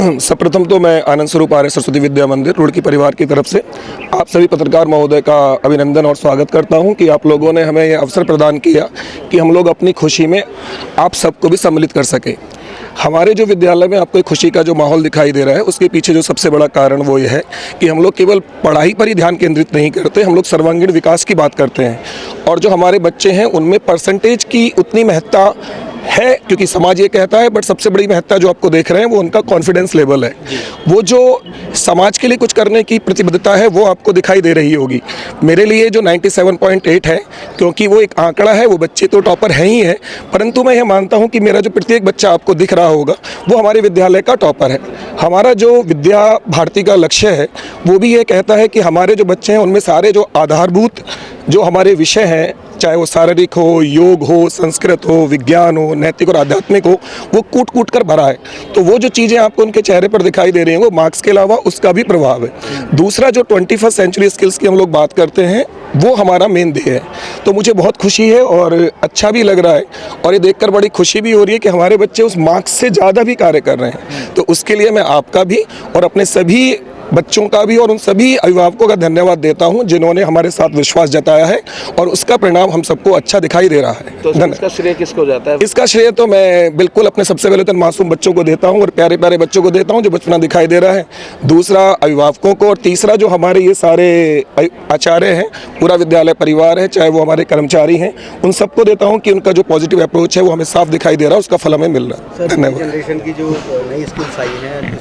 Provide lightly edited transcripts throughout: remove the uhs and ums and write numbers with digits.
सर्वप्रथम तो मैं आनंद स्वरूप आर्य सरस्वती विद्या मंदिर रुड़की परिवार की तरफ से आप सभी पत्रकार महोदय का अभिनंदन और स्वागत करता हूं कि आप लोगों ने हमें यह अवसर प्रदान किया कि हम लोग अपनी खुशी में आप सबको भी सम्मिलित कर सकें। हमारे जो विद्यालय में आपको एक खुशी का जो माहौल दिखाई दे रहा है, उसके पीछे जो सबसे बड़ा कारण वो ये है कि हम लोग केवल पढ़ाई पर ही ध्यान केंद्रित नहीं करते, हम लोग सर्वांगीण विकास की बात करते हैं। और जो हमारे बच्चे हैं उनमें परसेंटेज की उतनी महत्ता है, क्योंकि समाज ये कहता है, बट सबसे बड़ी महत्ता जो आपको देख रहे हैं वो उनका कॉन्फिडेंस लेवल है। वो जो समाज के लिए कुछ करने की प्रतिबद्धता है वो आपको दिखाई दे रही होगी। मेरे लिए जो 97.8 है, क्योंकि वो एक आंकड़ा है, वो बच्चे तो टॉपर हैं ही है, परंतु मैं ये मानता हूँ कि मेरा जो प्रत्येक बच्चा आपको दिख रहा होगा वो हमारे विद्यालय का टॉपर है। हमारा जो विद्या भारती का लक्ष्य है वो भी ये कहता है कि हमारे जो बच्चे हैं उनमें सारे जो आधारभूत जो हमारे विषय हैं, चाहे वो शारीरिक हो, योग हो, संस्कृत हो, विज्ञान हो, नैतिक और आध्यात्मिक हो, वो कूट कूट कर भरा है। तो वो जो चीज़ें आपको उनके चेहरे पर दिखाई दे रही हैं वो मार्क्स के अलावा उसका भी प्रभाव है। दूसरा जो 21st सेंचुरी स्किल्स की हम लोग बात करते हैं वो हमारा मेन ध्येय है। तो मुझे बहुत खुशी है और अच्छा भी लग रहा है, और ये देखकर बड़ी खुशी भी हो रही है कि हमारे बच्चे उस मार्क्स से ज़्यादा भी कार्य कर रहे हैं। तो उसके लिए मैं आपका भी और अपने सभी बच्चों का भी और उन सभी अभिभावकों का धन्यवाद देता हूं जिन्होंने हमारे साथ विश्वास जताया है, और उसका परिणाम हम सबको अच्छा दिखाई दे रहा है। तो इसका श्रेय किसको जाता है? इसका श्रेय तो मैं बिल्कुल अपने सबसे पहले तो मासूम बच्चों को देता हूं और प्यारे प्यारे बच्चों को देता हूं जो बचपना दिखाई दे रहा है। दूसरा अभिभावकों को, और तीसरा जो हमारे ये सारे आचार्य हैं, पूरा विद्यालय परिवार है, चाहे वो हमारे कर्मचारी हैं, उन सबको देता हूँ कि उनका जो पॉजिटिव अप्रोच है वो हमें साफ दिखाई दे रहा है, उसका फल हमें मिल रहा है। धन्यवाद। जनरेशन की जो नई स्किल्स आई हैं,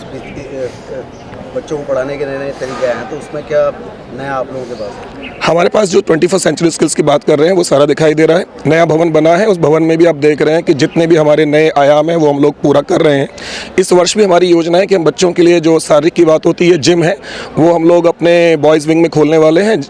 बच्चों को पढ़ाने के नए तरीके आए हैं, तो उसमें क्या नया आप लोगों के पास है? हमारे पास जो 21st सेंचुरी स्किल्स की बात कर रहे हैं वो सारा दिखाई दे रहा है। नया भवन बना है, उस भवन में भी आप देख रहे हैं कि जितने भी हमारे नए आयाम हैं वो हम लोग पूरा कर रहे हैं। इस वर्ष भी हमारी योजना है कि हम बच्चों के लिए जो शारीरिक की बात होती है, जिम है, वो हम लोग अपने बॉयज़ विंग में खोलने वाले हैं।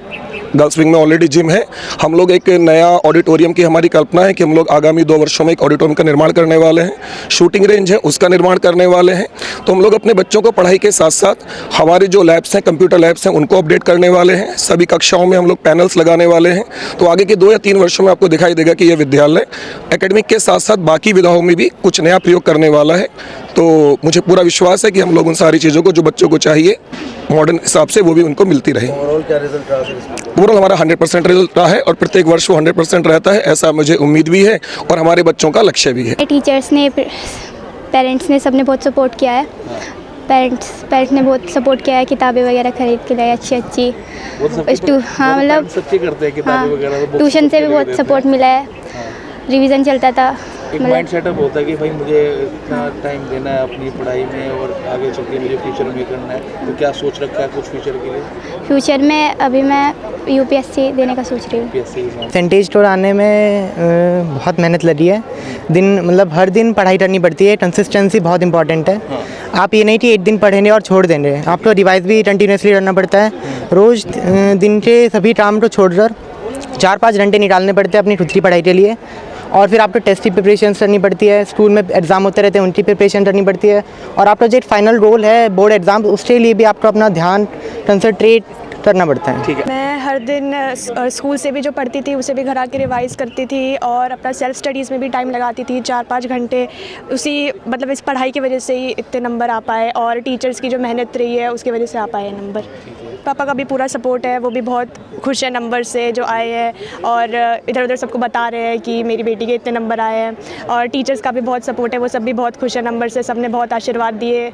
गर्ल्स विंग में ऑलरेडी जिम है। हम लोग एक नया ऑडिटोरियम की हमारी कल्पना है कि हम लोग आगामी 2 वर्षों में एक ऑडिटोरियम का निर्माण करने वाले हैं। शूटिंग रेंज है, उसका निर्माण करने वाले हैं। तो हम लोग अपने बच्चों को पढ़ाई के साथ साथ हमारे जो लैब्स हैं, कंप्यूटर लैब्स हैं, उनको अपडेट करने वाले हैं। सभी कक्षाओं में हम लोग पैनल्स लगाने वाले हैं। तो आगे के 2 या 3 वर्षों में आपको दिखाई देगा कि यह विद्यालय एकेडमिक के साथ साथ बाकी विधाओं में भी कुछ नया प्रयोग करने वाला है। तो मुझे पूरा विश्वास है कि हम लोग उन सारी चीज़ों को जो बच्चों को चाहिए मॉडर्न हिसाब से वो भी उनको मिलती रहे। ओवरऑल क्या रिजल्ट रहा सर? ओवरऑल हमारा 100% रिजल्ट रहा है, और प्रत्येक वर्ष वो 100% रहता है, ऐसा मुझे उम्मीद भी है और हमारे बच्चों का लक्ष्य भी है। टीचर्स ने, पेरेंट्स ने, सबने बहुत सपोर्ट किया है। पेरेंट्स ने बहुत सपोर्ट किया है, किताबें वगैरह खरीद के लाए अच्छी। हाँ, मतलब सच्ची करते हैं किताबें वगैरह। तो ट्यूशन से भी बहुत सपोर्ट मिला है। रिवीजन चलता था। एक माइंड सेटअप होता है कि भाई मुझे इतना टाइम देना है अपनी पढ़ाई में और आगे चल के मुझे फ्यूचर में करना है। तो क्या सोच रखा है कुछ फ्यूचर के लिए? फ्यूचर में अभी मैं UPSC देने का सोच रही हूँ। परसेंटेज स्कोर आने में बहुत मेहनत लगी है। मतलब हर दिन पढ़ाई करनी पड़ती है। कंसिस्टेंसी बहुत इंपॉर्टेंट है। आप ये नहीं कि एक दिन पढ़ेंगे और छोड़ देंगे, आपको रिवाइज भी कंटिन्यूसली करना पड़ता है। रोज़ दिन के सभी काम को छोड़कर 4-5 घंटे निकालने पड़ते हैं अपनी खुद की पढ़ाई के लिए। और फिर आपको टेस्ट की प्रिपरेशन करनी पड़ती है। स्कूल में एग्ज़ाम होते रहते हैं, उनकी प्रिपरेशन करनी पड़ती है। और आपका जो एक फाइनल गोल है बोर्ड एग्ज़ाम, उसके लिए भी आपको अपना ध्यान कंसंट्रेट करना पड़ता है। ठीक है। मैं हर दिन स्कूल से भी जो पढ़ती थी उसे भी घर आके रिवाइज़ करती थी, और अपना सेल्फ स्टडीज़ में भी टाइम लगाती थी 4-5 घंटे। उसी मतलब इस पढ़ाई की वजह से ही इतने नंबर आ पाए, और टीचर्स की जो मेहनत रही है उसकी वजह से आ पाए नंबर। पापा का भी पूरा सपोर्ट है, वो भी बहुत खुश है नंबर से जो आए हैं, और इधर उधर सबको बता रहे हैं कि मेरी बेटी के इतने नंबर आए हैं। और टीचर्स का भी बहुत सपोर्ट है, वो सब भी बहुत खुश है नंबर से, सबने बहुत आशीर्वाद दिए,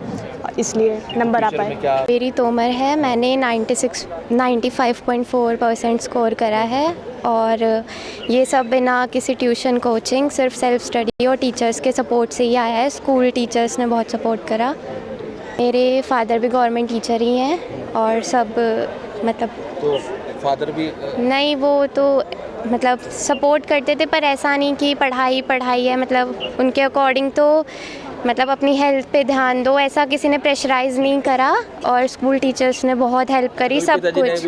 इसलिए नंबर आ पाए। मेरी तोमर है, मैंने 95.4% स्कोर करा है, और ये सब बिना किसी ट्यूशन कोचिंग, सिर्फ सेल्फ स्टडी और टीचर्स के सपोर्ट से ही आया है। स्कूल टीचर्स ने बहुत सपोर्ट करा। मेरे फादर भी गवर्नमेंट टीचर ही हैं, और सब मतलब तो फादर भी नहीं, वो तो मतलब सपोर्ट करते थे, पर ऐसा नहीं कि पढ़ाई है, मतलब उनके अकॉर्डिंग तो मतलब अपनी हेल्थ पे ध्यान दो, ऐसा किसी ने प्रेशराइज़ नहीं करा। और स्कूल टीचर्स ने बहुत हेल्प करी सब कुछ।